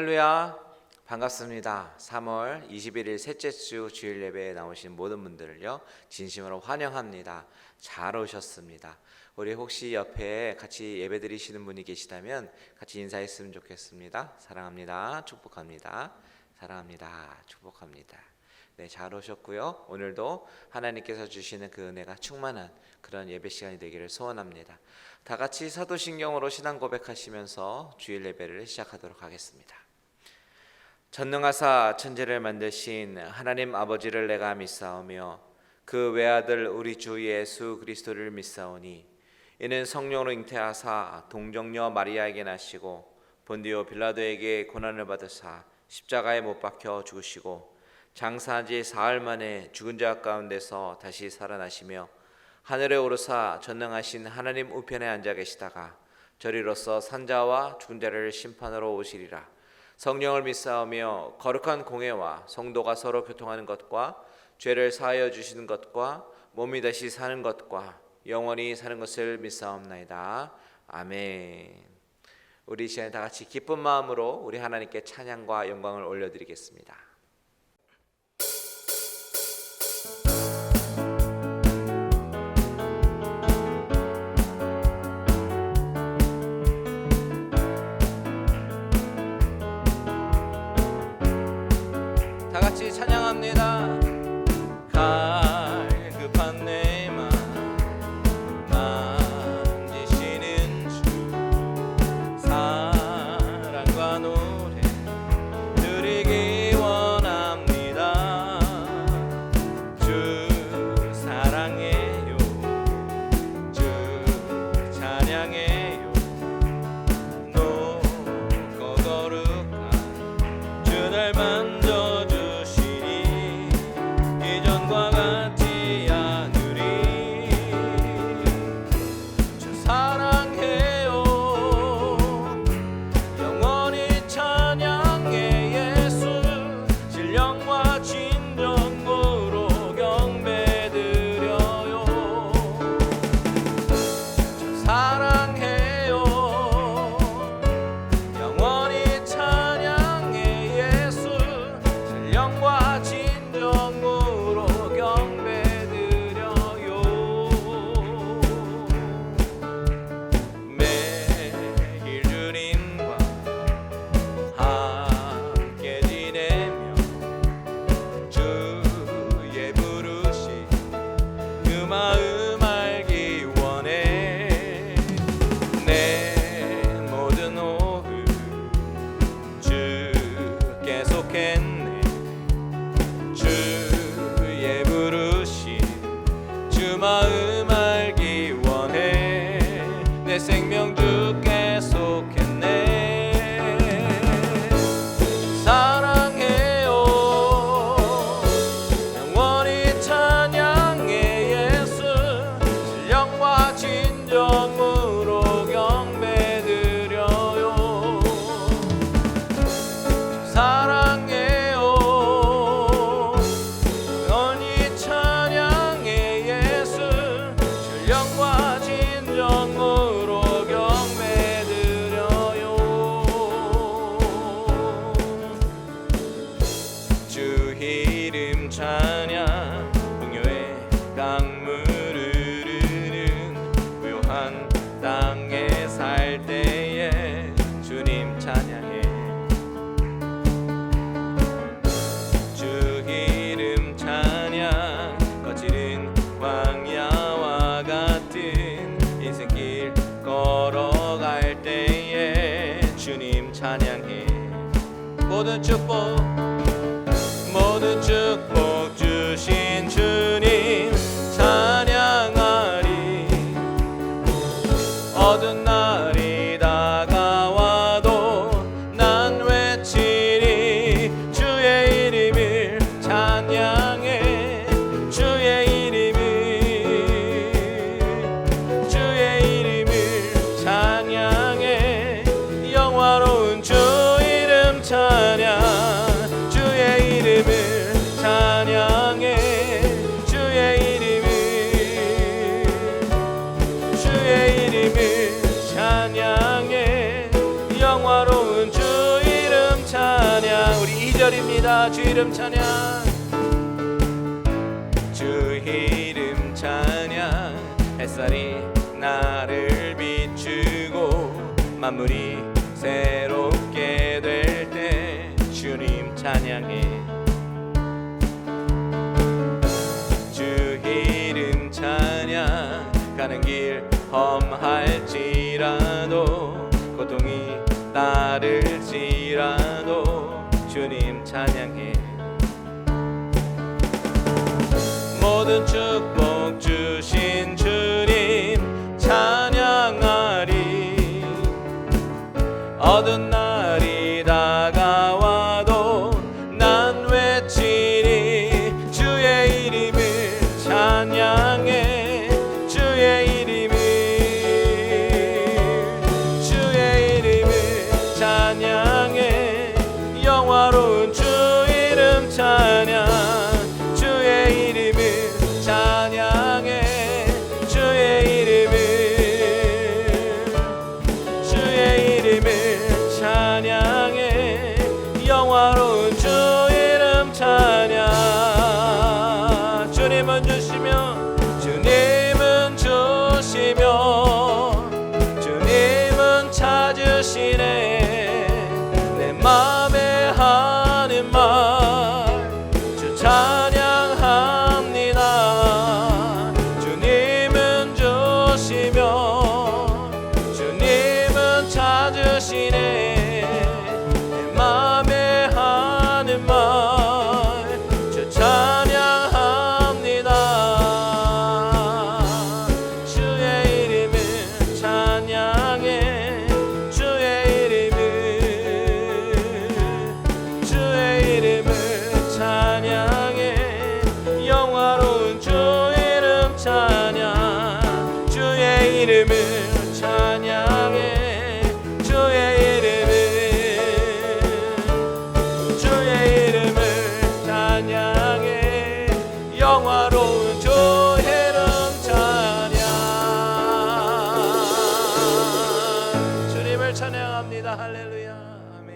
할렐루야, 반갑습니다. 3월 21일 셋째 주 주일 예배에 나오신 모든 분들을요 진심으로 환영합니다. 잘 오셨습니다. 우리 혹시 옆에 같이 예배 드리시는 분이 계시다면 같이 인사했으면 좋겠습니다. 사랑합니다. 축복합니다. 사랑합니다. 축복합니다. 네, 잘 오셨고요. 오늘도 하나님께서 주시는 그 은혜가 충만한 그런 예배 시간이 되기를 소원합니다. 다 같이 사도신경으로 신앙 고백하시면서 주일 예배를 시작하도록 하겠습니다. 전능하사 천지를 만드신 하나님 아버지를 내가 믿사오며 그 외아들 우리 주 예수 그리스도를 믿사오니 이는 성령으로 잉태하사 동정녀 마리아에게 나시고 본디오 빌라도에게 고난을 받으사 십자가에 못 박혀 죽으시고 장사한 지 사흘 만에 죽은 자 가운데서 다시 살아나시며 하늘에 오르사 전능하신 하나님 우편에 앉아 계시다가 저리로서 산자와 죽은 자를 심판하러 오시리라. 성령을 믿사오며 거룩한 공회와 성도가 서로 교통하는 것과 죄를 사하여 주시는 것과 몸이 다시 사는 것과 영원히 사는 것을 믿사옵나이다. 아멘. 우리 시간에 다 같이 기쁜 마음으로 우리 하나님께 찬양과 영광을 올려드리겠습니다. 다 같이 찬양합니다. 갈급한 내 맘 만지시는 주 사랑과 노래 드리기 원합니다. 주 사랑해요, 주 찬양해요. 높고 거룩한 주 날 만져 이전과 같지 않으리. 주 사랑해요, 영원히 찬양해. 예수 신령과 진정으로 경배드려요. 주 사랑해요, 영원히 찬양해. 예수 신령과 진정으로 경배드려요. 매일 주님과 함께 지내며 주의 부르심 그 마음 알기 원해. 내 모든 오후 주께 속했네. 주의 부르심 주 마음 알기 원해. 내 생명 주께 속했네. 사랑해요, 영원히 찬양해. 예수 신령과 진정으로 경배드려요. 사랑해요, 영원히 찬양해. 예수 신령과 진정으로 경배드려요. 주 이름 찬양 풍요의 강물 흐르는 고요한 땅에 살 때에 주님 찬양해. 주 이름 찬양 거칠은 광야와 같은 인생길 걸어갈 때에 주님 찬양해. 모든 축복 주신 주님 찬양하리. 어두운 날이 다가와도 난 외치리. 주의 이름을 찬양해. 주의 이름을 찬양해. 영화로운 주 이름 찬양. 주의 이름을 찬양해. 주의 이름을 찬양해. 영화로운 주 이름 찬양. 1절입니다. 주 이름 찬양. 주 이름 찬양. 햇살이 나를 비추고 만물이 새롭게 될 때 주님 찬양해. 주 이름 찬양. 가는 길 험할지라도 고통이 따를지라도 주님 찬양해. 모든 축복 주신 주님 찬양하리. 어두운 날이 다가와도 난 외치리. 주의 이름을 찬양해. 주의 이름을 찬양해. 영화로운 주 이름 찬양. 주의 이름을 찬양해. 주의 이름을 찬양해. 영화로운 주 이름 찬양. 주님은 주시며 주님은 주시며 주님은 찾으시네. 내 맘에 하는 말 주 찬양합니다. 주님은 주시며 주님은 찾으시네. 내 맘에 하는 말 주 찬양합니다. 주의 이름을 찬양해. 주의 이름을 찬양해. 영화로운 주 이름 찬양. 주의 이름을 찬양해. 주의 이름을 찬양해. 영화로운 주 이름 찬양. 주님을 찬양합니다. 할렐루야. 아멘.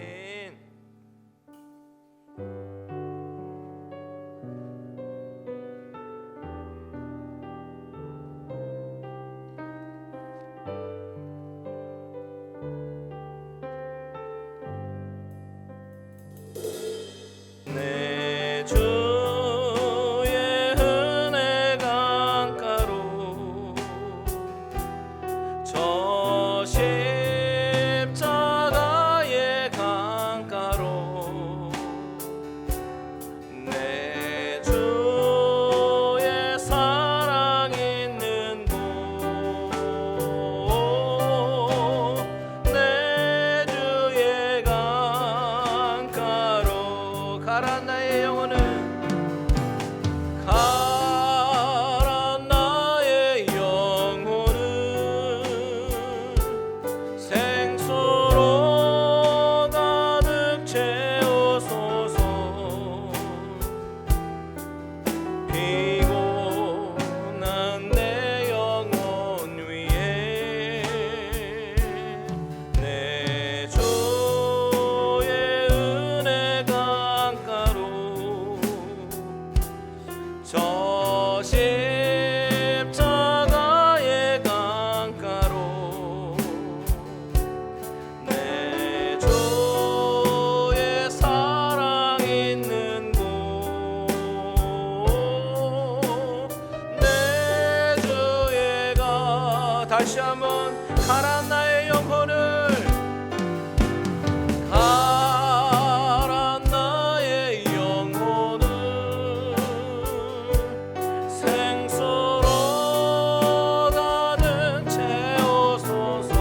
내 주의 은혜 강가로 저 십자가의 강가로 내 주의 사랑 있는 곳 내 주의 강가로 가라 나의 영혼은 가라 나의 영혼은 생수로 가득 채우소서. 피곤한 내 영혼 위에 내 주의 은혜 강가로 저 십자가의 강가로 내 주의 사랑 있는 곳 내 주의 다시 한번 가라 나의 영혼을 가라 나의 영혼을 생수로 가득 채우소서.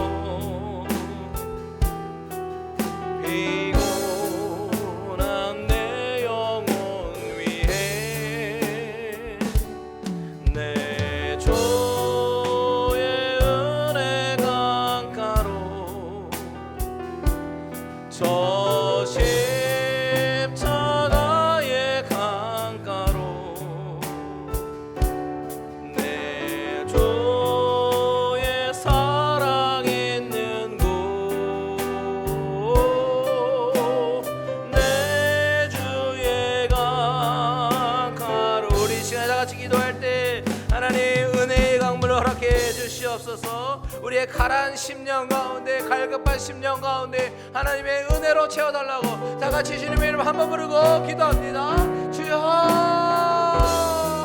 피곤한 내 영혼 위에 내 주의 은혜 주시옵소서. 우리의 가라앉은 심령 가운데, 갈급한 심령 가운데 하나님의 은혜로 채워달라고 다 같이 주님의 이름 한번 부르고 기도합니다. 주여,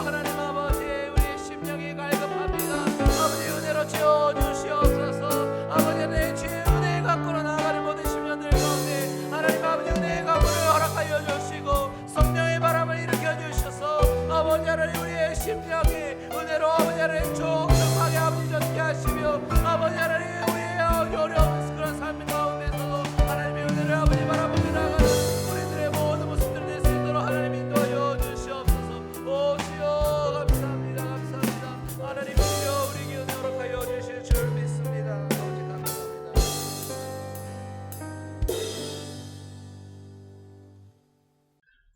하나님 아버지, 우리의 심령이 갈급합니다. 아버지, 은혜로 채워주시옵소서. 아버지, 내 주의 은혜 갖고로 나아가는 모든 심령들 가운데 하나님 아버지 은혜의 가문을 허락하여 주시고 성령의 바람을 일으켜 주셔서 아버지 하나님 우리의 심령이 은혜로 아버지 하나님 촉촉하게 아버지 젖게 하시며 아버지 하나님 우리의 어려운 그런 삶 가운데서도 하나님의 은혜를 아버지 바라보며 나가는 우리들의 모든 모습들 될 수 있도록 하나님 인도하여 주시옵소서. 오 주여, 감사합니다. 감사합니다. 하나님 주여, 우리에게 은혜 허락하여 주실 줄 믿습니다. 아버지 감사합니다.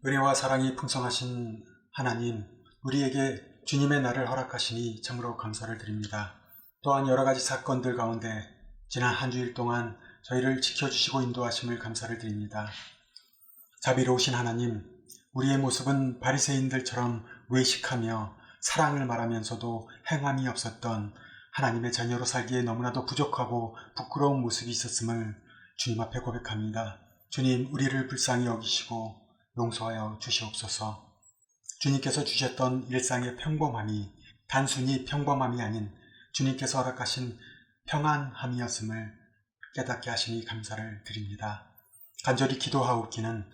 은혜와 사랑이 풍성하신 하나님, 우리에게 주님의 날을 허락하시니 참으로 감사를 드립니다. 또한 여러 가지 사건들 가운데 지난 한 주일 동안 저희를 지켜주시고 인도하심을 감사를 드립니다. 자비로우신 하나님, 우리의 모습은 바리새인들처럼 외식하며 사랑을 말하면서도 행함이 없었던 하나님의 자녀로 살기에 너무나도 부족하고 부끄러운 모습이 있었음을 주님 앞에 고백합니다. 주님, 우리를 불쌍히 여기시고 용서하여 주시옵소서. 주님께서 주셨던 일상의 평범함이 단순히 평범함이 아닌 주님께서 허락하신 평안함이었음을 깨닫게 하시니 감사를 드립니다. 간절히 기도하옵기는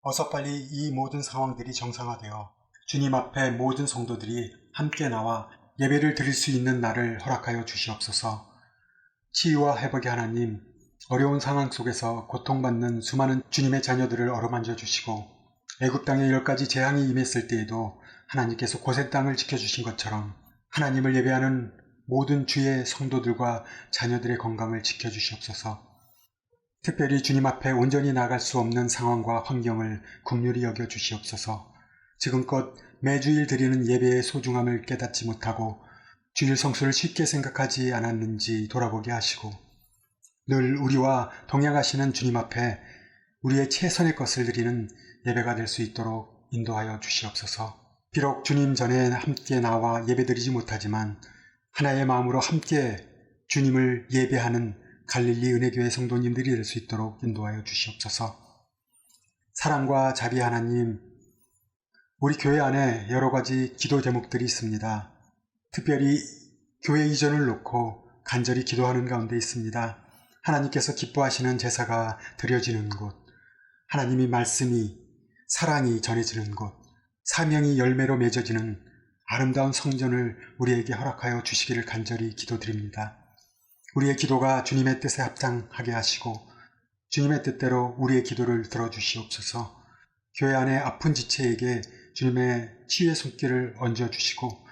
어서 빨리 이 모든 상황들이 정상화되어 주님 앞에 모든 성도들이 함께 나와 예배를 드릴 수 있는 날을 허락하여 주시옵소서. 치유와 회복의 하나님, 어려운 상황 속에서 고통받는 수많은 주님의 자녀들을 어루만져 주시고 애굽 땅에 10가지 재앙이 임했을 때에도 하나님께서 고센 땅을 지켜주신 것처럼 하나님을 예배하는 모든 주의 성도들과 자녀들의 건강을 지켜주시옵소서. 특별히 주님 앞에 온전히 나갈 수 없는 상황과 환경을 긍휼히 여겨 주시옵소서. 지금껏 매주일 드리는 예배의 소중함을 깨닫지 못하고 주일 성수를 쉽게 생각하지 않았는지 돌아보게 하시고 늘 우리와 동행하시는 주님 앞에 우리의 최선의 것을 드리는 예배가 될 수 있도록 인도하여 주시옵소서. 비록 주님 전에 함께 나와 예배드리지 못하지만 하나의 마음으로 함께 주님을 예배하는 갈릴리 은혜교회 성도님들이 될 수 있도록 인도하여 주시옵소서. 사랑과 자비 하나님, 우리 교회 안에 여러 가지 기도 제목들이 있습니다. 특별히 교회 이전을 놓고 간절히 기도하는 가운데 있습니다. 하나님께서 기뻐하시는 제사가 드려지는 곳, 하나님의 말씀이 사랑이 전해지는 곳, 사명이 열매로 맺어지는 아름다운 성전을 우리에게 허락하여 주시기를 간절히 기도드립니다. 우리의 기도가 주님의 뜻에 합당하게 하시고 주님의 뜻대로 우리의 기도를 들어주시옵소서. 교회 안에 아픈 지체에게 주님의 치유의 손길을 얹어주시고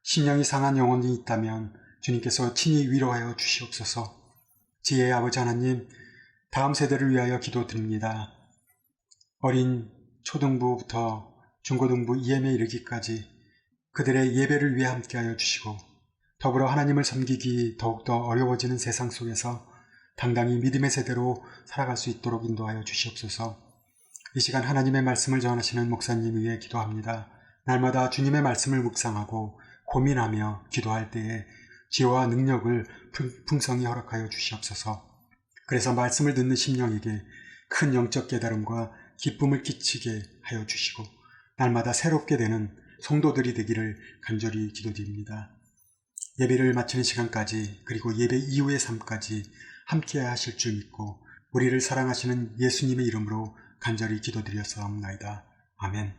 심령이 상한 영혼이 있다면 주님께서 친히 위로하여 주시옵소서. 지혜의 아버지 하나님, 다음 세대를 위하여 기도드립니다. 어린 초등부부터 중고등부 EM에 이르기까지 그들의 예배를 위해 함께하여 주시고 더불어 하나님을 섬기기 더욱더 어려워지는 세상 속에서 당당히 믿음의 세대로 살아갈 수 있도록 인도하여 주시옵소서. 이 시간 하나님의 말씀을 전하시는 목사님 위해 기도합니다. 날마다 주님의 말씀을 묵상하고 고민하며 기도할 때에 지혜와 능력을 풍성히 허락하여 주시옵소서. 그래서 말씀을 듣는 심령에게 큰 영적 깨달음과 기쁨을 끼치게 하여 주시고 날마다 새롭게 되는 성도들이 되기를 간절히 기도드립니다. 예배를 마치는 시간까지 그리고 예배 이후의 삶까지 함께 하실 줄 믿고 우리를 사랑하시는 예수님의 이름으로 간절히 기도드렸사옵나이다. 아멘.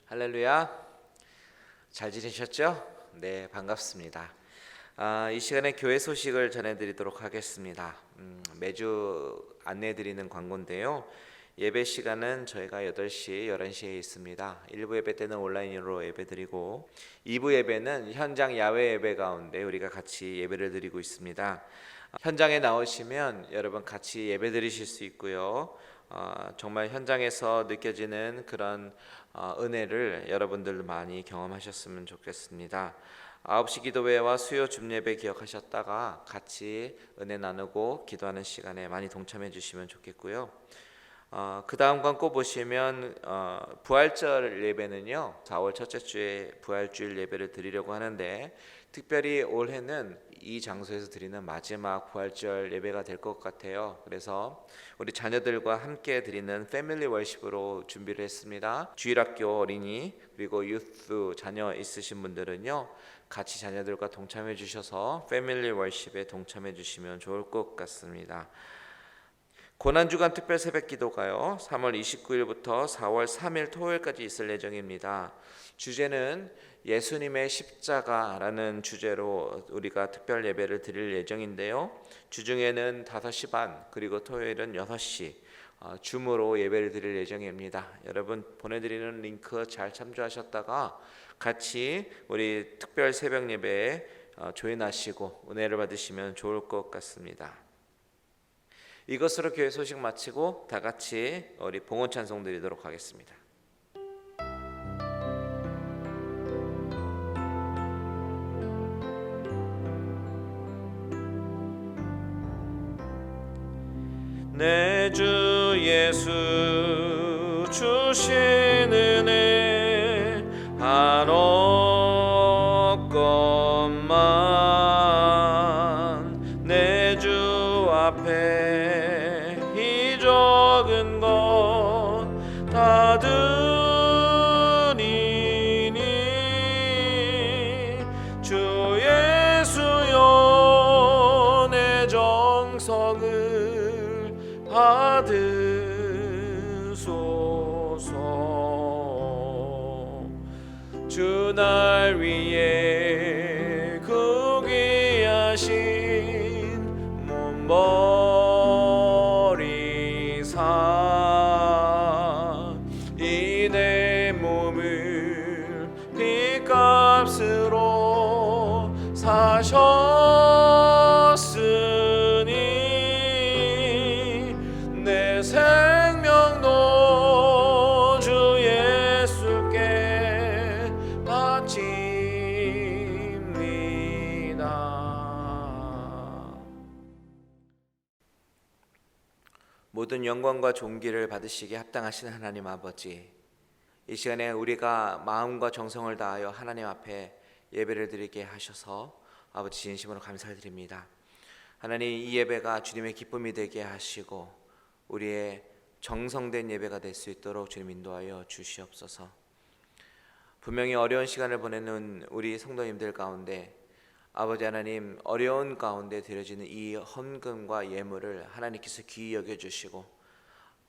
할렐루야. 잘 지내셨죠? 네, 반갑습니다. 이 시간에 교회 소식을 전해드리도록 하겠습니다. 매주 안내해드리는 광고인데요. 예배 시간은 저희가 8시, 11시에 있습니다. 1부 예배 때는 온라인으로 예배 드리고 2부 예배는 현장 야외 예배 가운데 우리가 같이 예배를 드리고 있습니다. 현장에 나오시면 여러분 같이 예배 드리실 수 있고요. 정말 현장에서 느껴지는 그런 은혜를 여러분들 많이 경험하셨으면 좋겠습니다. 9시 기도회와 수요 줌예배 기억하셨다가 같이 은혜 나누고 기도하는 시간에 많이 동참해 주시면 좋겠고요. 그 다음 광고 보시면 부활절 예배는요 4월 첫째 주에 부활주일 예배를 드리려고 하는데 특별히 올해는 이 장소에서 드리는 마지막 부활절 예배가 될 것 같아요. 그래서 우리 자녀들과 함께 드리는 패밀리 월십으로 준비를 했습니다. 주일학교 어린이 그리고 유스 자녀 있으신 분들은요 같이 자녀들과 동참해 주셔서 패밀리 월십에 동참해 주시면 좋을 것 같습니다. 고난주간 특별 새벽 기도가요 3월 29일부터 4월 3일 토요일까지 있을 예정입니다. 주제는 예수님의 십자가라는 주제로 우리가 특별 예배를 드릴 예정인데요. 주중에는 5시 반 그리고 토요일은 6시 줌으로 예배를 드릴 예정입니다. 여러분 보내드리는 링크 잘 참조하셨다가 같이 우리 특별 새벽 예배에 조인하시고 은혜를 받으시면 좋을 것 같습니다. 이것으로 교회 소식 마치고 다 같이 우리 봉헌 찬송 드리도록 하겠습니다. 내 주 예수 주신 은혜 한없건만 내 주 앞에 이 적은 것 다 드리니 주 예수여 내 정성을 받으소서. 주 날 위해 그 귀하신 몸 버리사 이 내 몸을 핏값으로 사셨으니 내 생명도 주 예수께 바칩니다. 모든 영광과 존귀를 받으시기에 합당하신 하나님 아버지, 이 시간에 우리가 마음과 정성을 다하여 하나님 앞에 예배를 드리게 하셔서 아버지 진심으로 감사를 드립니다. 하나님, 이 예배가 주님의 기쁨이 되게 하시고 우리의 정성된 예배가 될 수 있도록 주님 인도하여 주시옵소서. 분명히 어려운 시간을 보내는 우리 성도님들 가운데 아버지 하나님, 어려운 가운데 드려지는 이 헌금과 예물을 하나님께서 귀히 여겨주시고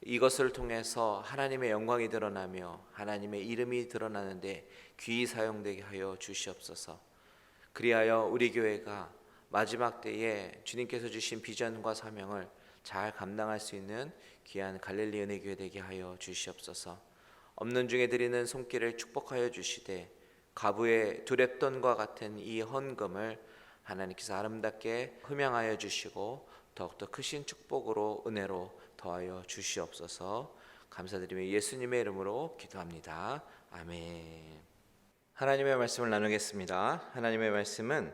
이것을 통해서 하나님의 영광이 드러나며 하나님의 이름이 드러나는데 귀히 사용되게 하여 주시옵소서. 그리하여 우리 교회가 마지막 때에 주님께서 주신 비전과 사명을 잘 감당할 수 있는 귀한 갈릴리 은혜 교회 되게 하여 주시옵소서. 없는 중에 드리는 손길을 축복하여 주시되 가부의 두랩돈과 같은 이 헌금을 하나님께서 아름답게 흠양하여 주시고 더욱더 크신 축복으로 은혜로 더하여 주시옵소서. 감사드리며 예수님의 이름으로 기도합니다. 아멘. 하나님의 말씀을 나누겠습니다. 하나님의 말씀은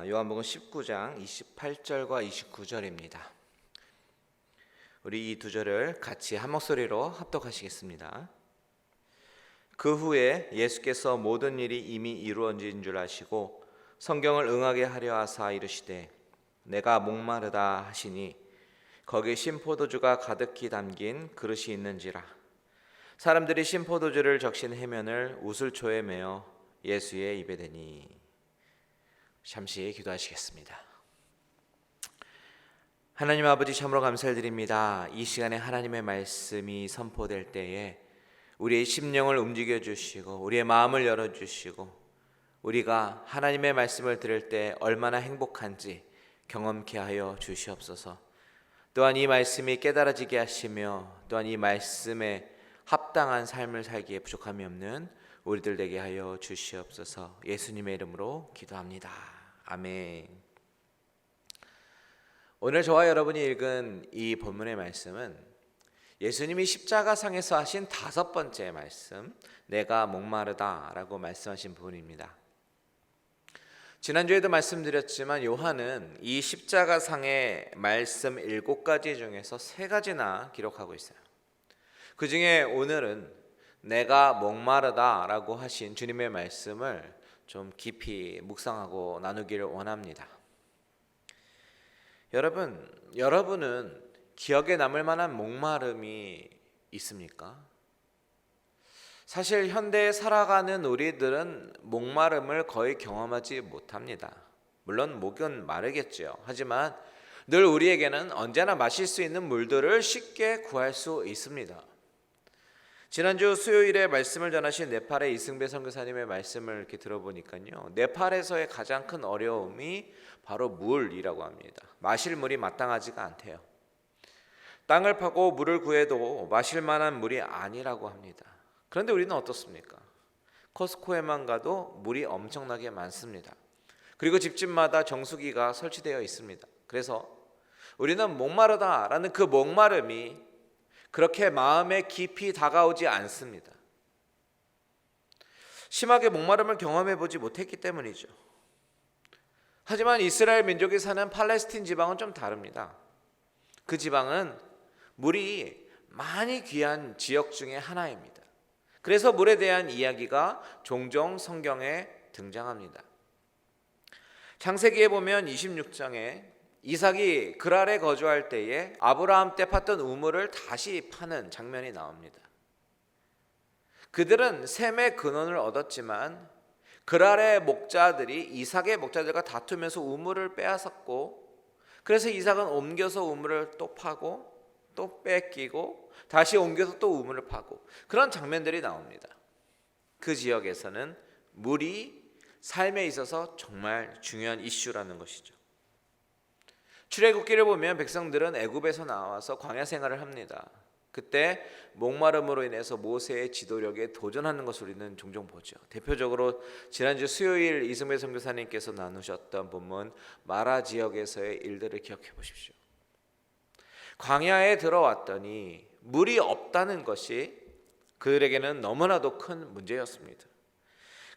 요한복음 19장 28절과 29절입니다. 우리 이 두 절을 같이 한 목소리로 합독하시겠습니다. 그 후에 예수께서 모든 일이 이미 이루어진 줄 아시고 성경을 응하게 하려 하사 이르시되 내가 목마르다 하시니 거기 신포도주가 가득히 담긴 그릇이 있는지라. 사람들이 신포도주를 적신 해면을 우슬초에 메어 예수의 입에 대니. 잠시 기도하시겠습니다. 하나님 아버지, 참으로 감사를 드립니다. 이 시간에 하나님의 말씀이 선포될 때에 우리의 심령을 움직여 주시고 우리의 마음을 열어 주시고 우리가 하나님의 말씀을 들을 때 얼마나 행복한지 경험케 하여 주시옵소서. 또한 이 말씀이 깨달아지게 하시며 또한 이 말씀에 합당한 삶을 살기에 부족함이 없는 우리들 되게 하여 주시옵소서. 예수님의 이름으로 기도합니다. 아멘. 오늘 저와 여러분이 읽은 이 본문의 말씀은 예수님이 십자가상에서 하신 5번째 말씀, 내가 목마르다 라고 말씀하신 부분입니다. 지난주에도 말씀드렸지만 요한은 이 십자가상의 말씀 7가지 중에서 3가지나 기록하고 있어요. 그 중에 오늘은 내가 목마르다 라고 하신 주님의 말씀을 좀 깊이 묵상하고 나누기를 원합니다. 여러분은 기억에 남을 만한 목마름이 있습니까? 사실 현대에 살아가는 우리들은 목마름을 거의 경험하지 못합니다. 물론 목은 마르겠죠. 하지만 늘 우리에게는 언제나 마실 수 있는 물들을 쉽게 구할 수 있습니다. 지난주 수요일에 말씀을 전하신 네팔의 이승배 선교사님의 말씀을 이렇게 들어보니까요, 네팔에서의 가장 큰 어려움이 바로 물이라고 합니다. 마실 물이 마땅하지가 않대요. 땅을 파고 물을 구해도 마실 만한 물이 아니라고 합니다. 그런데 우리는 어떻습니까? 코스코에만 가도 물이 엄청나게 많습니다. 그리고 집집마다 정수기가 설치되어 있습니다. 그래서 우리는 목마르다라는 그 목마름이 그렇게 마음에 깊이 다가오지 않습니다. 심하게 목마름을 경험해 보지 못했기 때문이죠. 하지만 이스라엘 민족이 사는 팔레스틴 지방은 좀 다릅니다. 그 지방은 물이 많이 귀한 지역 중에 하나입니다. 그래서 물에 대한 이야기가 종종 성경에 등장합니다. 창세기에 보면 26장에 이삭이 그랄에 거주할 때에 아브라함 때 팠던 우물을 다시 파는 장면이 나옵니다. 그들은 셈의 근원을 얻었지만 그랄의 목자들이 이삭의 목자들과 다투면서 우물을 빼앗았고, 그래서 이삭은 옮겨서 우물을 또 파고 또 뺏기고 다시 옮겨서 또 우물을 파고, 그런 장면들이 나옵니다. 그 지역에서는 물이 삶에 있어서 정말 중요한 이슈라는 것이죠. 출애굽기를 보면 백성들은 애굽에서 나와서 광야 생활을 합니다. 그때 목마름으로 인해서 모세의 지도력에 도전하는 것을 우리는 종종 보죠. 대표적으로 지난주 수요일 이승배 선교사님께서 나누셨던 본문 마라 지역에서의 일들을 기억해 보십시오. 광야에 들어왔더니 물이 없다는 것이 그들에게는 너무나도 큰 문제였습니다.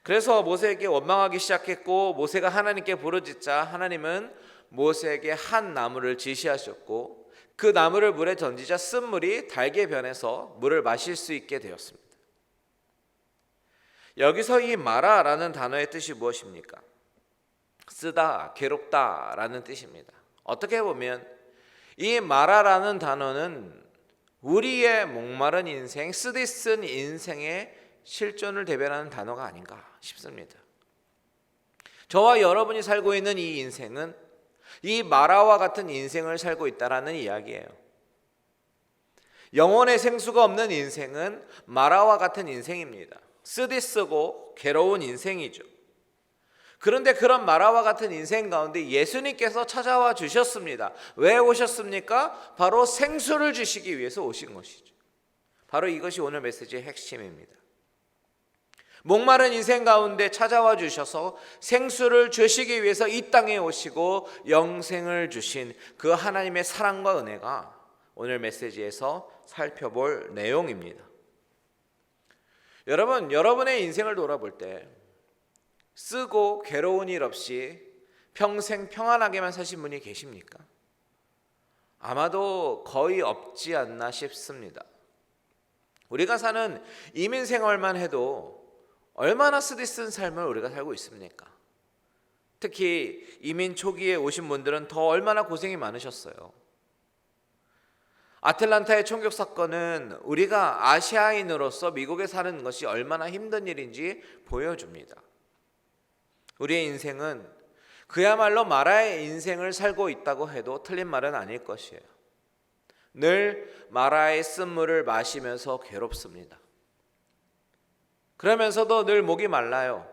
그래서 모세에게 원망하기 시작했고, 모세가 하나님께 부르짖자 하나님은 모세에게 한 나무를 지시하셨고, 그 나무를 물에 던지자 쓴물이 달게 변해서 물을 마실 수 있게 되었습니다. 여기서 이 마라라는 단어의 뜻이 무엇입니까? 쓰다, 괴롭다 라는 뜻입니다. 어떻게 보면 이 마라라는 단어는 우리의 목마른 인생, 쓰디쓴 인생의 실존을 대변하는 단어가 아닌가 싶습니다. 저와 여러분이 살고 있는 이 인생은 이 마라와 같은 인생을 살고 있다라는 이야기예요. 영혼의 생수가 없는 인생은 마라와 같은 인생입니다. 쓰디쓰고 괴로운 인생이죠. 그런데 그런 마라와 같은 인생 가운데 예수님께서 찾아와 주셨습니다. 왜 오셨습니까? 바로 생수를 주시기 위해서 오신 것이죠. 바로 이것이 오늘 메시지의 핵심입니다. 목마른 인생 가운데 찾아와 주셔서 생수를 주시기 위해서 이 땅에 오시고 영생을 주신 그 하나님의 사랑과 은혜가 오늘 메시지에서 살펴볼 내용입니다. 여러분의 인생을 돌아볼 때 쓰고 괴로운 일 없이 평생 평안하게만 사신 분이 계십니까? 아마도 거의 없지 않나 싶습니다. 우리가 사는 이민 생활만 해도 얼마나 쓰디쓴 삶을 우리가 살고 있습니까? 특히 이민 초기에 오신 분들은 더 얼마나 고생이 많으셨어요. 아틀란타의 총격 사건은 우리가 아시아인으로서 미국에 사는 것이 얼마나 힘든 일인지 보여줍니다. 우리의 인생은 그야말로 마라의 인생을 살고 있다고 해도 틀린 말은 아닐 것이에요. 늘 마라의 쓴물을 마시면서 괴롭습니다. 그러면서도 늘 목이 말라요.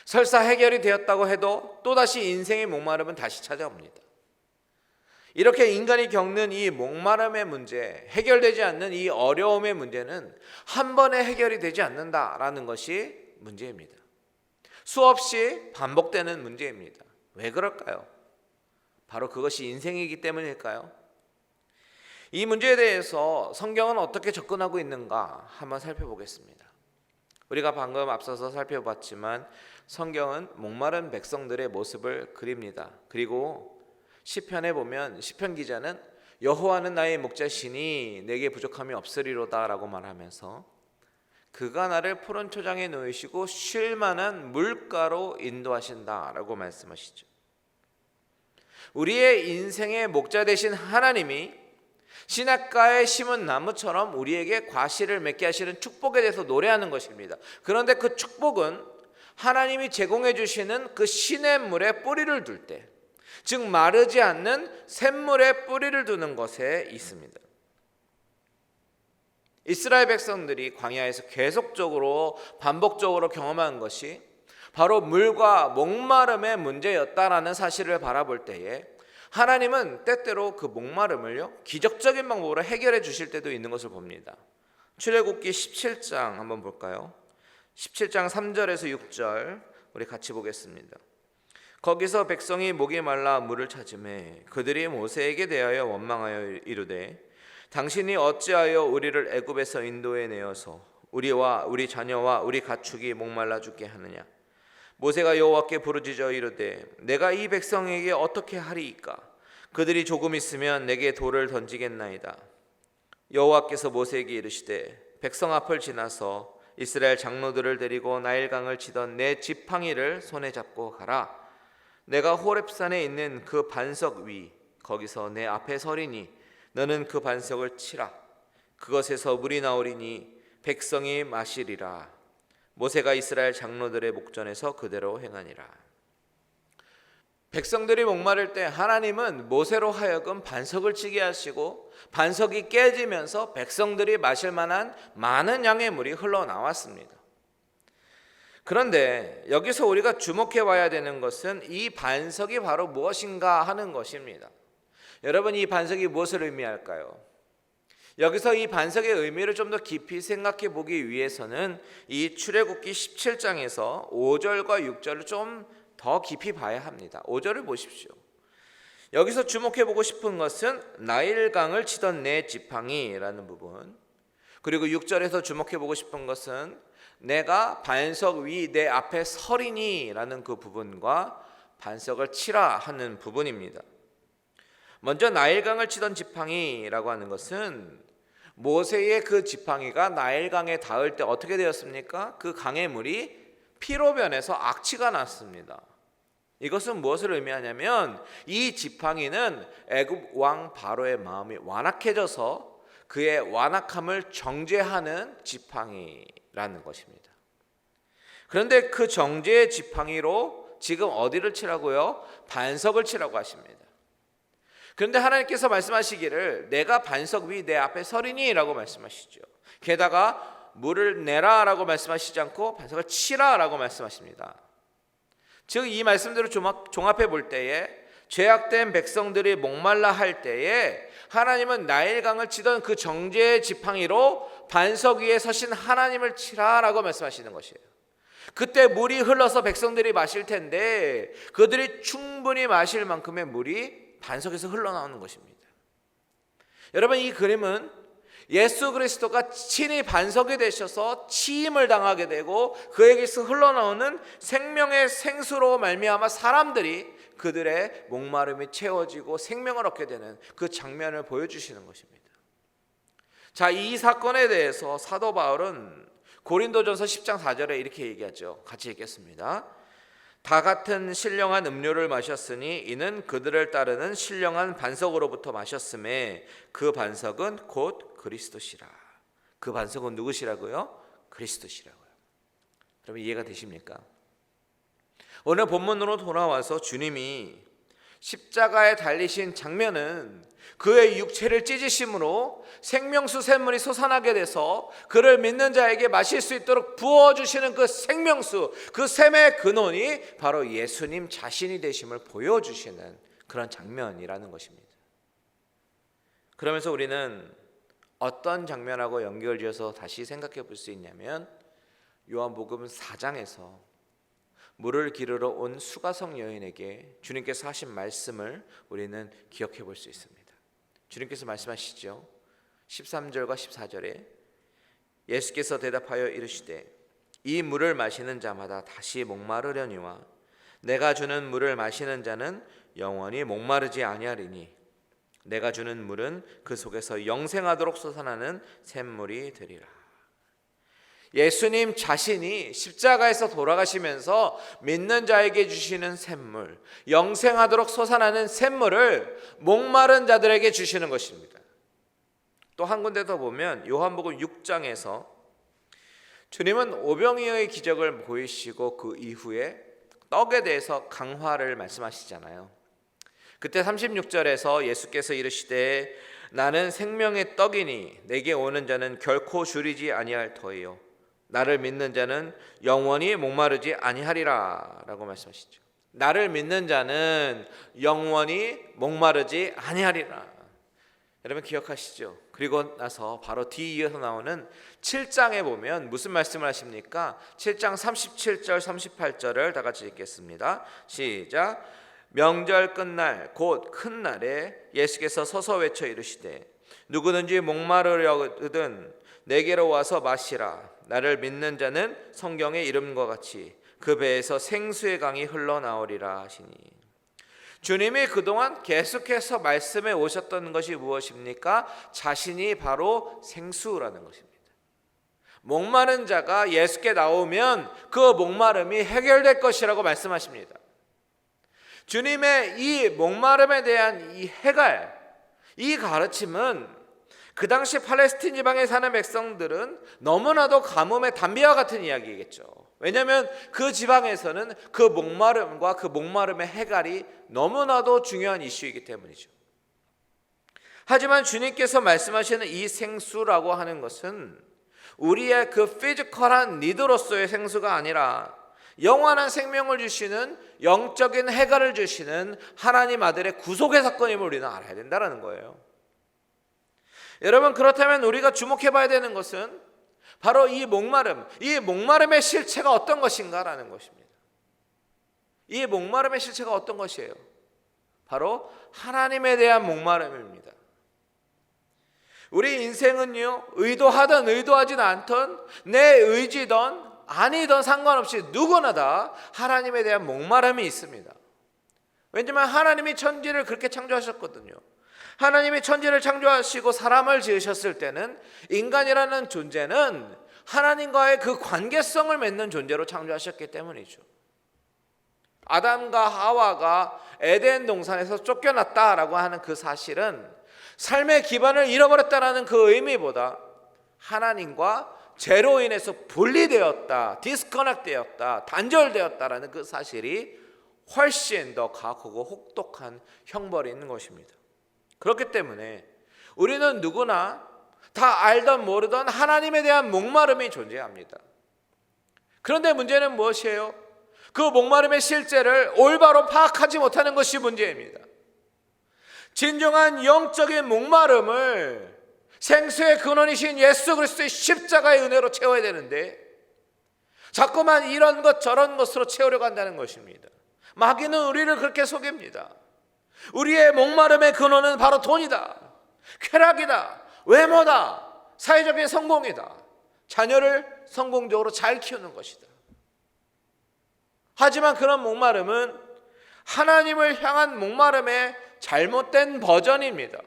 설사 해결이 되었다고 해도 또다시 인생의 목마름은 다시 찾아옵니다. 이렇게 인간이 겪는 이 목마름의 문제, 해결되지 않는 이 어려움의 문제는 한 번에 해결이 되지 않는다라는 것이 문제입니다. 수없이 반복되는 문제입니다. 왜 그럴까요? 바로 그것이 인생이기 때문일까요? 이 문제에 대해서 성경은 어떻게 접근하고 있는가 한번 살펴보겠습니다. 우리가 방금 앞서서 살펴봤지만 성경은 목마른 백성들의 모습을 그립니다. 그리고 시편에 보면 시편 기자는 여호와는 나의 목자시니 내게 부족함이 없으리로다 라고 말하면서 그가 나를 푸른 초장에 놓이시고 쉴 만한 물가로 인도하신다 라고 말씀하시죠. 우리의 인생의 목자 되신 하나님이 시냇가에 심은 나무처럼 우리에게 과실을 맺게 하시는 축복에 대해서 노래하는 것입니다. 그런데 그 축복은 하나님이 제공해 주시는 그 시냇물에 뿌리를 둘 때, 즉 마르지 않는 샘물에 뿌리를 두는 것에 있습니다. 이스라엘 백성들이 광야에서 계속적으로 반복적으로 경험한 것이 바로 물과 목마름의 문제였다라는 사실을 바라볼 때에 하나님은 때때로 그 목마름을요 기적적인 방법으로 해결해 주실 때도 있는 것을 봅니다. 출애굽기 17장 한번 볼까요? 17장 3절에서 6절 우리 같이 보겠습니다. 거기서 백성이 목이 말라 물을 찾으매 그들이 모세에게 대하여 원망하여 이르되 당신이 어찌하여 우리를 애굽에서 인도해 내어서 우리와 우리 자녀와 우리 가축이 목말라 죽게 하느냐. 모세가 여호와께 부르짖어 이르되 내가 이 백성에게 어떻게 하리이까. 그들이 조금 있으면 내게 돌을 던지겠나이다. 여호와께서 모세에게 이르시되 백성 앞을 지나서 이스라엘 장로들을 데리고 나일강을 치던 내 지팡이를 손에 잡고 가라. 내가 호렙산에 있는 그 반석 위 거기서 내 앞에 서리니 너는 그 반석을 치라. 그것에서 물이 나오리니 백성이 마시리라. 모세가 이스라엘 장로들의 목전에서 그대로 행하니라. 백성들이 목마를 때 하나님은 모세로 하여금 반석을 치게 하시고 반석이 깨지면서 백성들이 마실 만한 많은 양의 물이 흘러나왔습니다. 그런데 여기서 우리가 주목해 봐야 되는 것은 이 반석이 바로 무엇인가 하는 것입니다. 여러분, 이 반석이 무엇을 의미할까요? 여기서 이 반석의 의미를 좀 더 깊이 생각해 보기 위해서는 이 출애굽기 17장에서 5절과 6절을 좀 더 깊이 봐야 합니다. 5절을 보십시오. 여기서 주목해 보고 싶은 것은 나일강을 치던 내 지팡이라는 부분, 그리고 6절에서 주목해 보고 싶은 것은 내가 반석 위 내 앞에 서리니 라는 그 부분과 반석을 치라 하는 부분입니다. 먼저 나일강을 치던 지팡이라고 하는 것은 모세의 그 지팡이가 나일강에 닿을 때 어떻게 되었습니까? 그 강의 물이 피로 변해서 악취가 났습니다. 이것은 무엇을 의미하냐면 이 지팡이는 애굽 왕 바로의 마음이 완악해져서 그의 완악함을 정죄하는 지팡이라는 것입니다. 그런데 그 정죄의 지팡이로 지금 어디를 치라고요? 반석을 치라고 하십니다. 그런데 하나님께서 말씀하시기를 내가 반석 위 내 앞에 서리니 라고 말씀하시죠. 게다가 물을 내라 라고 말씀하시지 않고 반석을 치라 라고 말씀하십니다. 즉 이 말씀대로 종합해 볼 때에 죄악된 백성들이 목말라 할 때에 하나님은 나일강을 치던 그 정죄의 지팡이로 반석 위에 서신 하나님을 치라 라고 말씀하시는 것이에요. 그때 물이 흘러서 백성들이 마실 텐데 그들이 충분히 마실 만큼의 물이 반석에서 흘러나오는 것입니다. 여러분, 이 그림은 예수 그리스도가 친히 반석이 되셔서 치임을 당하게 되고 그에게서 흘러나오는 생명의 생수로 말미암아 사람들이 그들의 목마름이 채워지고 생명을 얻게 되는 그 장면을 보여주시는 것입니다. 자, 이 사건에 대해서 사도 바울은 고린도전서 10장 4절에 이렇게 얘기하죠. 같이 읽겠습니다. 다 같은 신령한 음료를 마셨으니 이는 그들을 따르는 신령한 반석으로부터 마셨음에 그 반석은 곧 그리스도시라. 그 반석은 누구시라고요? 그리스도시라고요. 여러분, 이해가 되십니까? 오늘 본문으로 돌아와서 주님이 십자가에 달리신 장면은 그의 육체를 찢으심으로 생명수 샘물이 솟아나게 돼서 그를 믿는 자에게 마실 수 있도록 부어주시는 그 생명수, 그 샘의 근원이 바로 예수님 자신이 되심을 보여주시는 그런 장면이라는 것입니다. 그러면서 우리는 어떤 장면하고 연결지어서 다시 생각해 볼 수 있냐면 요한복음 4장에서 물을 기르러 온 수가성 여인에게 주님께서 하신 말씀을 우리는 기억해 볼 수 있습니다. 주님께서 말씀하시죠. 13절과 14절에 예수께서 대답하여 이르시되 이 물을 마시는 자마다 다시 목마르려니와 내가 주는 물을 마시는 자는 영원히 목마르지 아니하리니 내가 주는 물은 그 속에서 영생하도록 솟아나는 샘물이 되리라. 예수님 자신이 십자가에서 돌아가시면서 믿는 자에게 주시는 샘물, 영생하도록 솟아나는 샘물을 목마른 자들에게 주시는 것입니다. 또 한 군데 더 보면 요한복음 6장에서 주님은 오병이어의 기적을 보이시고 그 이후에 떡에 대해서 강화를 말씀하시잖아요. 그때 36절에서 예수께서 이르시되 나는 생명의 떡이니 내게 오는 자는 결코 줄이지 아니할 터이요 나를 믿는 자는 영원히 목마르지 아니하리라 라고 말씀하시죠. 나를 믿는 자는 영원히 목마르지 아니하리라. 여러분 기억하시죠? 그리고 나서 바로 뒤이어서 나오는 7장에 보면 무슨 말씀을 하십니까? 7장 37절 38절을 다 같이 읽겠습니다. 시작. 명절 끝날 곧 큰 날에 예수께서 서서 외쳐 이르시되 누구든지 목마르려거든 내게로 와서 마시라. 나를 믿는 자는 성경의 이름과 같이 그 배에서 생수의 강이 흘러나오리라 하시니. 주님이 그동안 계속해서 말씀해 오셨던 것이 무엇입니까? 자신이 바로 생수라는 것입니다. 목마른 자가 예수께 나오면 그 목마름이 해결될 것이라고 말씀하십니다. 주님의 이 목마름에 대한 이 해갈, 이 가르침은 그 당시 팔레스틴 지방에 사는 백성들은 너무나도 가뭄의 단비와 같은 이야기겠죠. 왜냐하면 그 지방에서는 그 목마름과 그 목마름의 해갈이 너무나도 중요한 이슈이기 때문이죠. 하지만 주님께서 말씀하시는 이 생수라고 하는 것은 우리의 그 피지컬한 니드로서의 생수가 아니라 영원한 생명을 주시는 영적인 해갈을 주시는 하나님 아들의 구속의 사건임을 우리는 알아야 된다는 거예요. 여러분 그렇다면 우리가 주목해 봐야 되는 것은 바로 이 목마름의 실체가 어떤 것인가라는 것입니다. 이 목마름의 실체가 어떤 것이에요? 바로 하나님에 대한 목마름입니다. 우리 인생은요, 의도하든 의도하진 않던 내 의지든 아니든 상관없이 누구나 다 하나님에 대한 목마름이 있습니다. 왜냐하면 하나님이 천지를 그렇게 창조하셨거든요. 하나님이 천지를 창조하시고 사람을 지으셨을 때는 인간이라는 존재는 하나님과의 그 관계성을 맺는 존재로 창조하셨기 때문이죠. 아담과 하와가 에덴 동산에서 쫓겨났다라고 하는 그 사실은 삶의 기반을 잃어버렸다는 그 의미보다 하나님과 죄로 인해서 분리되었다, 디스커넥트되었다, 단절되었다라는 그 사실이 훨씬 더 가혹하고 혹독한 형벌이 있는 것입니다. 그렇기 때문에 우리는 누구나 다 알던 모르던 하나님에 대한 목마름이 존재합니다. 그런데 문제는 무엇이에요? 그 목마름의 실제를 올바로 파악하지 못하는 것이 문제입니다. 진정한 영적인 목마름을 생수의 근원이신 예수 그리스도의 십자가의 은혜로 채워야 되는데 자꾸만 이런 것 저런 것으로 채우려고 한다는 것입니다. 마귀는 우리를 그렇게 속입니다. 우리의 목마름의 근원은 바로 돈이다, 쾌락이다, 외모다, 사회적인 성공이다, 자녀를 성공적으로 잘 키우는 것이다. 하지만 그런 목마름은 하나님을 향한 목마름의 잘못된 버전입니다.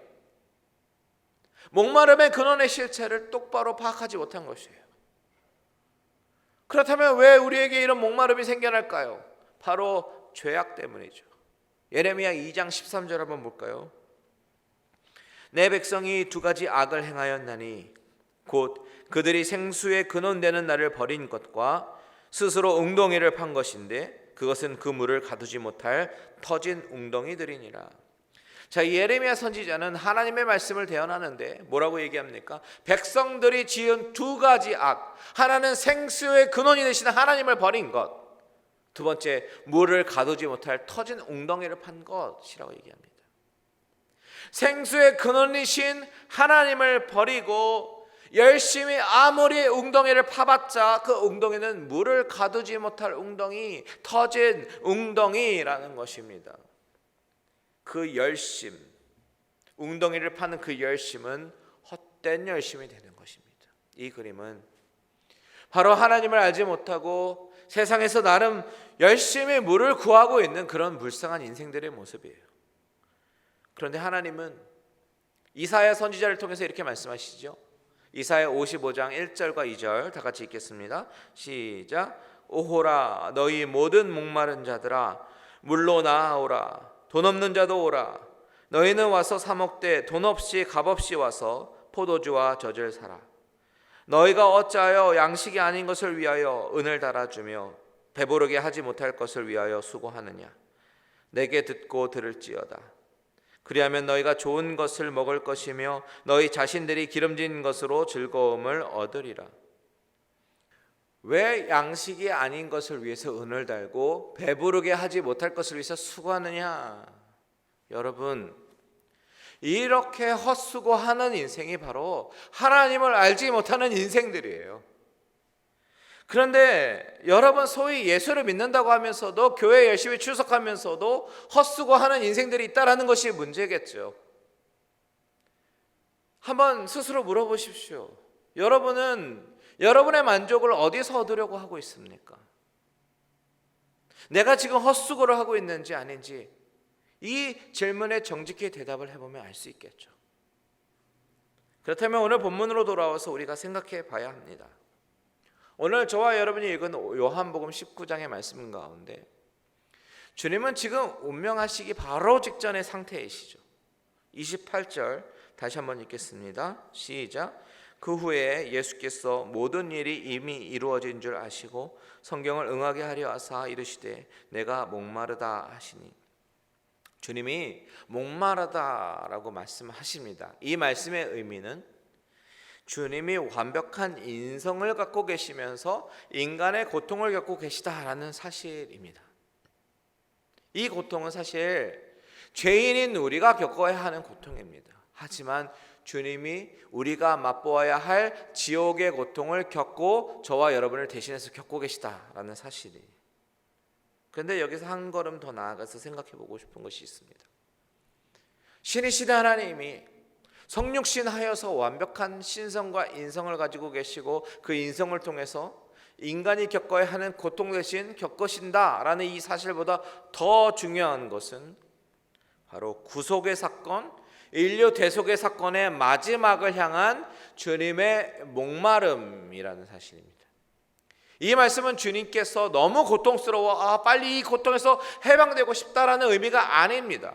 목마름의 근원의 실체를 똑바로 파악하지 못한 것이에요. 그렇다면 왜 우리에게 이런 목마름이 생겨날까요? 바로 죄악 때문이죠. 예레미야 2장 13절 한번 볼까요? 내 백성이 두 가지 악을 행하였나니 곧 그들이 생수의 근원되는 나를 버린 것과 스스로 웅덩이를 판 것인데 그것은 그 물을 가두지 못할 터진 웅덩이들이니라. 자, 예레미야 선지자는 하나님의 말씀을 대언하는데 뭐라고 얘기합니까? 백성들이 지은 두 가지 악, 하나는 생수의 근원이 되시는 하나님을 버린 것, 두 번째 물을 가두지 못할 터진 웅덩이를 판 것이라고 얘기합니다. 생수의 근원이신 하나님을 버리고 열심히 아무리 웅덩이를 파봤자 그 웅덩이는 물을 가두지 못할 웅덩이, 터진 웅덩이라는 것입니다. 그 열심, 웅덩이를 파는 그 열심은 헛된 열심이 되는 것입니다. 이 그림은 바로 하나님을 알지 못하고 세상에서 나름 열심히 물을 구하고 있는 그런 불쌍한 인생들의 모습이에요. 그런데 하나님은 이사야 선지자를 통해서 이렇게 말씀하시죠. 이사야 55장 1절과 2절 다 같이 읽겠습니다. 시작. 오호라 너희 모든 목마른 자들아 물로 나아오라. 돈 없는 자도 오라. 너희는 와서 사 먹되 돈 없이 값 없이 와서 포도주와 젖을 사라. 너희가 어찌하여 양식이 아닌 것을 위하여 은을 달아주며 배부르게 하지 못할 것을 위하여 수고하느냐. 내게 듣고 들을지어다. 그리하면 너희가 좋은 것을 먹을 것이며 너희 자신들이 기름진 것으로 즐거움을 얻으리라. 왜 양식이 아닌 것을 위해서 은을 달고 배부르게 하지 못할 것을 위해서 수고하느냐? 여러분, 이렇게 헛수고하는 인생이 바로 하나님을 알지 못하는 인생들이에요. 그런데 여러분 소위 예수를 믿는다고 하면서도 교회 열심히 출석하면서도 헛수고하는 인생들이 있다는 것이 문제겠죠. 한번 스스로 물어보십시오. 여러분은 여러분의 만족을 어디서 얻으려고 하고 있습니까? 내가 지금 헛수고를 하고 있는지 아닌지 이 질문에 정직히 대답을 해보면 알 수 있겠죠. 그렇다면 오늘 본문으로 돌아와서 우리가 생각해 봐야 합니다. 오늘 저와 여러분이 읽은 요한복음 19장의 말씀 가운데 주님은 지금 운명하시기 바로 직전의 상태이시죠. 28절 다시 한번 읽겠습니다. 시작. 그 후에 예수께서 모든 일이 이미 이루어진 줄 아시고 성경을 응하게 하려 하사 이르시되 내가 목마르다 하시니. 주님이 목마르다라고 말씀하십니다. 이 말씀의 의미는 주님이 완벽한 인성을 갖고 계시면서 인간의 고통을 겪고 계시다라는 사실입니다. 이 고통은 사실 죄인인 우리가 겪어야 하는 고통입니다. 하지만 주님이 우리가 맛보아야 할 지옥의 고통을 겪고 저와 여러분을 대신해서 겪고 계시다라는 사실이에요. 그런데 여기서 한 걸음 더 나아가서 생각해 보고 싶은 것이 있습니다. 신이시다 하나님이 성육신하여서 완벽한 신성과 인성을 가지고 계시고 그 인성을 통해서 인간이 겪어야 하는 고통 대신 겪으신다라는 이 사실보다 더 중요한 것은 바로 구속의 사건, 인류 대속의 사건의 마지막을 향한 주님의 목마름이라는 사실입니다. 이 말씀은 주님께서 너무 고통스러워 빨리 이 고통에서 해방되고 싶다라는 의미가 아닙니다.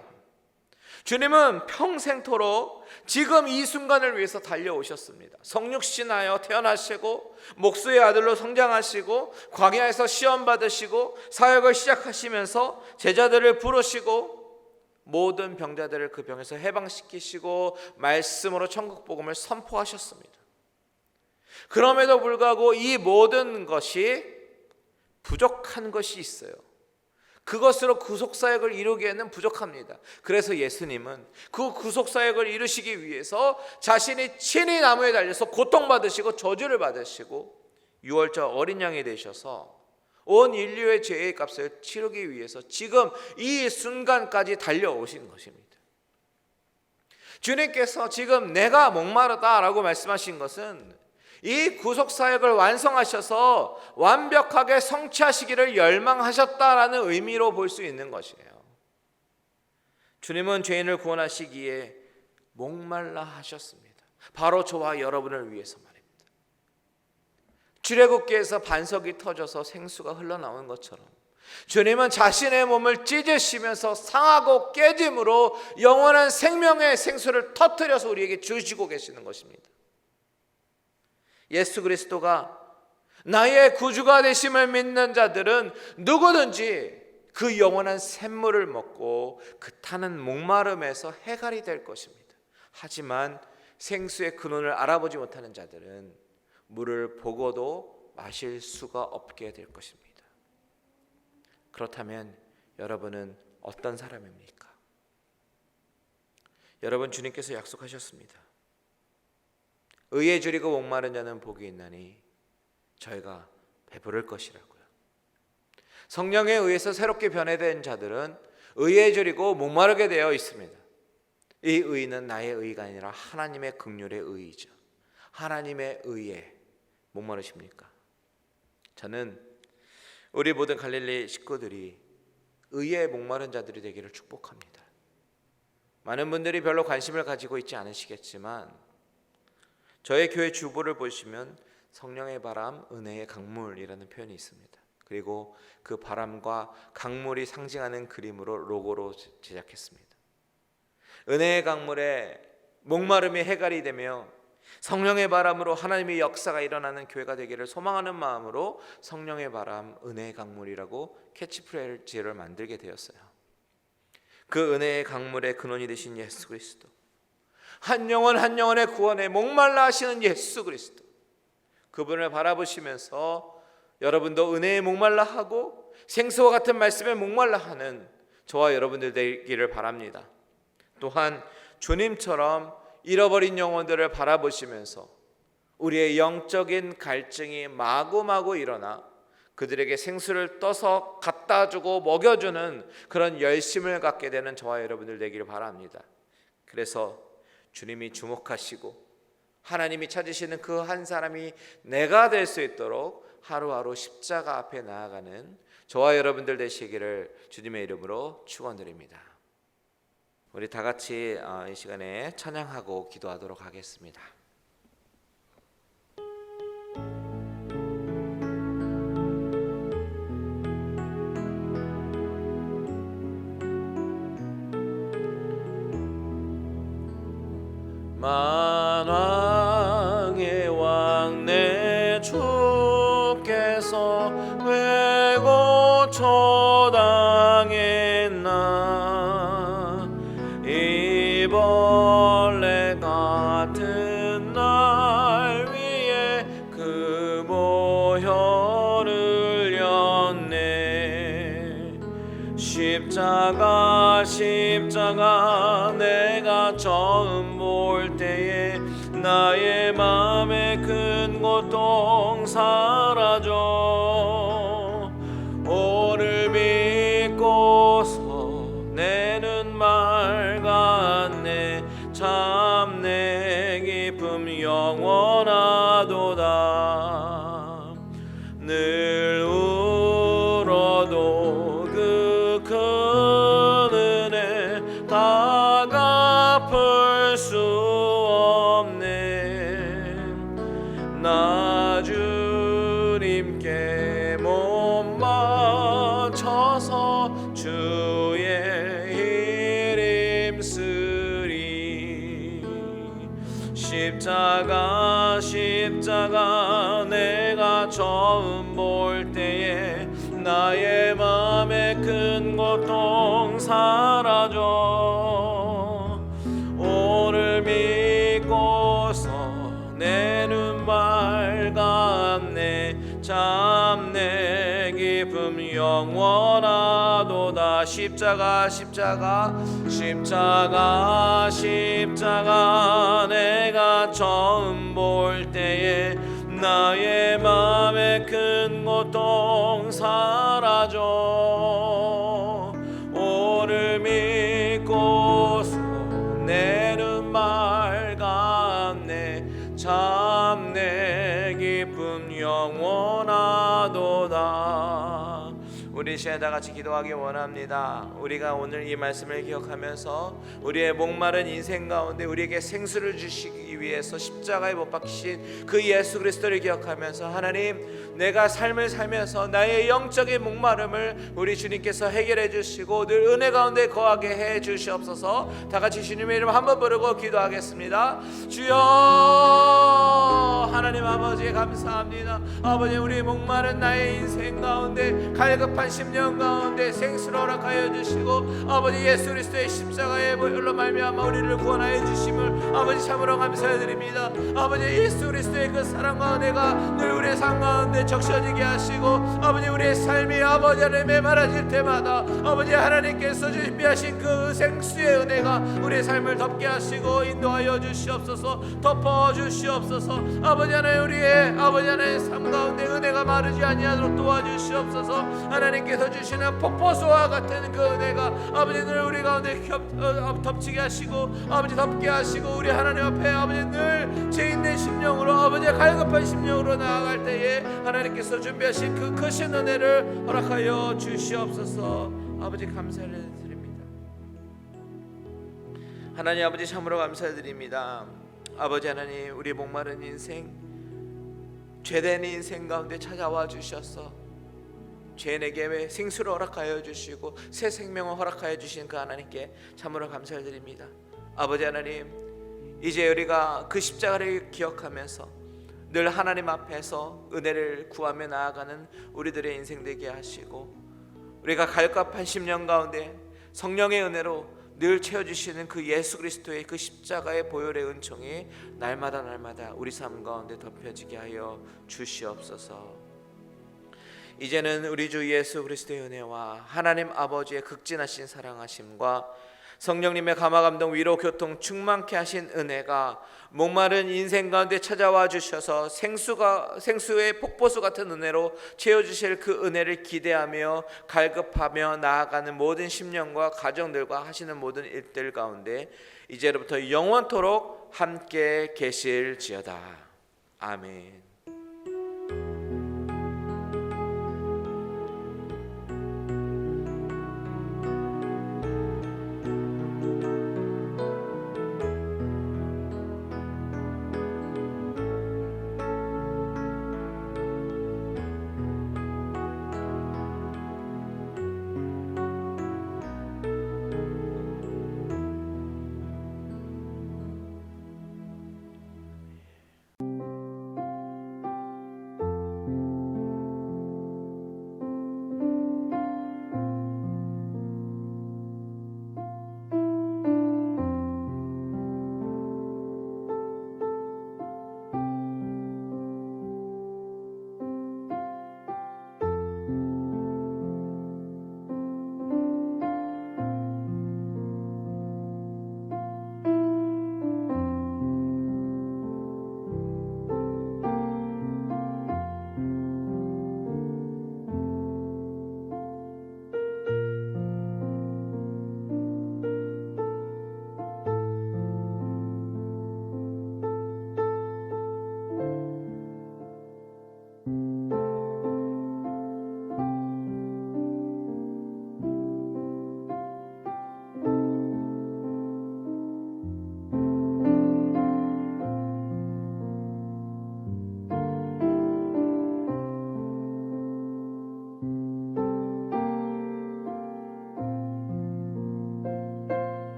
주님은 평생토록 지금 이 순간을 위해서 달려오셨습니다. 성육신하여 태어나시고 목수의 아들로 성장하시고 광야에서 시험 받으시고 사역을 시작하시면서 제자들을 부르시고 모든 병자들을 그 병에서 해방시키시고 말씀으로 천국 복음을 선포하셨습니다. 그럼에도 불구하고 이 모든 것이 부족한 것이 있어요. 그것으로 구속사역을 이루기에는 부족합니다. 그래서 예수님은 그 구속사역을 이루시기 위해서 자신이 친히 나무에 달려서 고통받으시고 저주를 받으시고 유월절 어린 양이 되셔서 온 인류의 죄의 값을 치르기 위해서 지금 이 순간까지 달려오신 것입니다. 주님께서 지금 내가 목마르다라고 말씀하신 것은 이 구속사역을 완성하셔서 완벽하게 성취하시기를 열망하셨다라는 의미로 볼 수 있는 것이에요. 주님은 죄인을 구원하시기에 목말라 하셨습니다. 바로 저와 여러분을 위해서 말입니다. 출애굽기에서 반석이 터져서 생수가 흘러나오는 것처럼 주님은 자신의 몸을 찢으시면서 상하고 깨짐으로 영원한 생명의 생수를 터뜨려서 우리에게 주시고 계시는 것입니다. 예수 그리스도가 나의 구주가 되심을 믿는 자들은 누구든지 그 영원한 샘물을 먹고 그 타는 목마름에서 해갈이 될 것입니다. 하지만 생수의 근원을 알아보지 못하는 자들은 물을 보고도 마실 수가 없게 될 것입니다. 그렇다면 여러분은 어떤 사람입니까? 여러분, 주님께서 약속하셨습니다. 의에 줄이고 목마른 자는 복이 있나니 저희가 배부를 것이라고요. 성령에 의해서 새롭게 변화된 자들은 의에 줄이고 목마르게 되어 있습니다. 이 의는 나의 의가 아니라 하나님의 긍휼의 의이죠. 하나님의 의에 목마르십니까? 저는 우리 모든 갈릴리 식구들이 의에 목마른 자들이 되기를 축복합니다. 많은 분들이 별로 관심을 가지고 있지 않으시겠지만 저희 교회 주보를 보시면 성령의 바람, 은혜의 강물이라는 표현이 있습니다. 그리고 그 바람과 강물이 상징하는 그림으로 로고로 제작했습니다. 은혜의 강물에 목마름이 해갈이 되며 성령의 바람으로 하나님의 역사가 일어나는 교회가 되기를 소망하는 마음으로 성령의 바람, 은혜의 강물이라고 캐치프레이즈를 만들게 되었어요. 그 은혜의 강물의 근원이 되신 예수 그리스도, 한 영혼 한 영혼의 구원에 목말라 하시는 예수 그리스도, 그분을 바라보시면서 여러분도 은혜에 목말라 하고 생수와 같은 말씀에 목말라 하는 저와 여러분들 되기를 바랍니다. 또한 주님처럼 잃어버린 영혼들을 바라보시면서 우리의 영적인 갈증이 마구마구 일어나 그들에게 생수를 떠서 갖다 주고 먹여주는 그런 열심을 갖게 되는 저와 여러분들 되기를 바랍니다. 그래서 주님이 주목하시고 하나님이 찾으시는 그 한 사람이 내가 될 수 있도록 하루하루 십자가 앞에 나아가는 저와 여러분들 되시기를 주님의 이름으로 축원드립니다. 우리 다 같이 이 시간에 찬양하고 기도하도록 하겠습니다. 만왕의 왕 내 주께서 왜 고초당했나, 이 벌레 같은 날 위에 그 보혈을 흘렸네. 십자가 내가 처음 볼 때에 나의 맘에 큰 고통 사라져. 오늘 믿고서 내 눈 맑았네. 참 내 기쁨 영원하도다. 늘 울어도 그 큰 은혜 다 갚을 수 없네. 나 주님께 몸 바쳐서 주의 일 힘쓰리. 십자가 내가 처음 볼 때에 나의 맘에 큰 고통 사라져. 오늘 믿고서 내 눈 맑았네. 참 내 기쁨 영원하도다. 십자가 내가 처음 볼 때에 나의 맘에 큰 고통 사라져. 오늘 믿고서 내 눈 맑았네. 참 내 기쁨 영원하도다. 우리 시간 다 같이 기도하기 원합니다. 우리가 오늘 이 말씀을 기억하면서 우리의 목마른 인생 가운데 우리에게 생수를 주시기 위해서 십자가에 못 박히신 그 예수 그리스도를 기억하면서 하나님, 내가 삶을 살면서 나의 영적인 목마름을 우리 주님께서 해결해 주시고 늘 은혜 가운데 거하게 해 주시옵소서. 다 같이 주님의 이름 한번 부르고 기도하겠습니다. 주여, 하나님 아버지 감사합니다. 아버지, 우리 목마른 나의 인생 가운데 갈급한 10년 가운데 생수를 허락하여 주시고 아버지 예수 그리스도의 십자가의 보혈로 말미암아 우리를 구원하여 주심을 아버지 참으로 감사드립니다. 아버지 예수 그리스도의 그 사랑과 은혜가 늘 우리의 삶 가운데 적셔지게 하시고 아버지 우리의 삶이 아버지 하나님 메마라질 때마다 아버지 하나님께서 준비하신 그 생수의 은혜가 우리의 삶을 덮게 하시고 인도하여 주시옵소서. 덮어 주시옵소서. 아버지 하나님 우리의 아버지 하나님의 삶 가운데 은혜가 마르지 아니하도록 도와주시옵소서. 하나님께서 주시는 폭포수와 같은 그 은혜가 아버지 늘 우리 가운데 덮치게 하시고 아버지 덮게 하시고 우리 하나님 앞에 아버지 늘 죄인된 심령으로 아버지 갈급한 심령으로 나아갈 때에 하나님께서 준비하신 그 크신 은혜를 허락하여 주시옵소서. 아버지 감사를 드립니다. 하나님 아버지 참으로 감사드립니다. 아버지 하나님 우리 목마른 인생 죄된 인생 가운데 찾아와 주셔서 죄인에게 생수를 허락하여 주시고 새 생명을 허락하여 주신 그 하나님께 참으로 감사를 드립니다. 아버지 하나님 이제 우리가 그 십자가를 기억하면서 늘 하나님 앞에서 은혜를 구하며 나아가는 우리들의 인생 되게 하시고 우리가 갈급한 10년 가운데 성령의 은혜로 늘 채워주시는 그 예수 그리스도의 그 십자가의 보혈의 은총이 날마다 우리 삶 가운데 덮여지게 하여 주시옵소서. 이제는 우리 주 예수 그리스도의 은혜와 하나님 아버지의 극진하신 사랑하심과 성령님의 감화 감동 위로 교통 충만케 하신 은혜가 목마른 인생 가운데 찾아와 주셔서 생수의 폭포수 같은 은혜로 채워주실 그 은혜를 기대하며 갈급하며 나아가는 모든 심령과 가정들과 하시는 모든 일들 가운데 이제로부터 영원토록 함께 계실지어다. 아멘.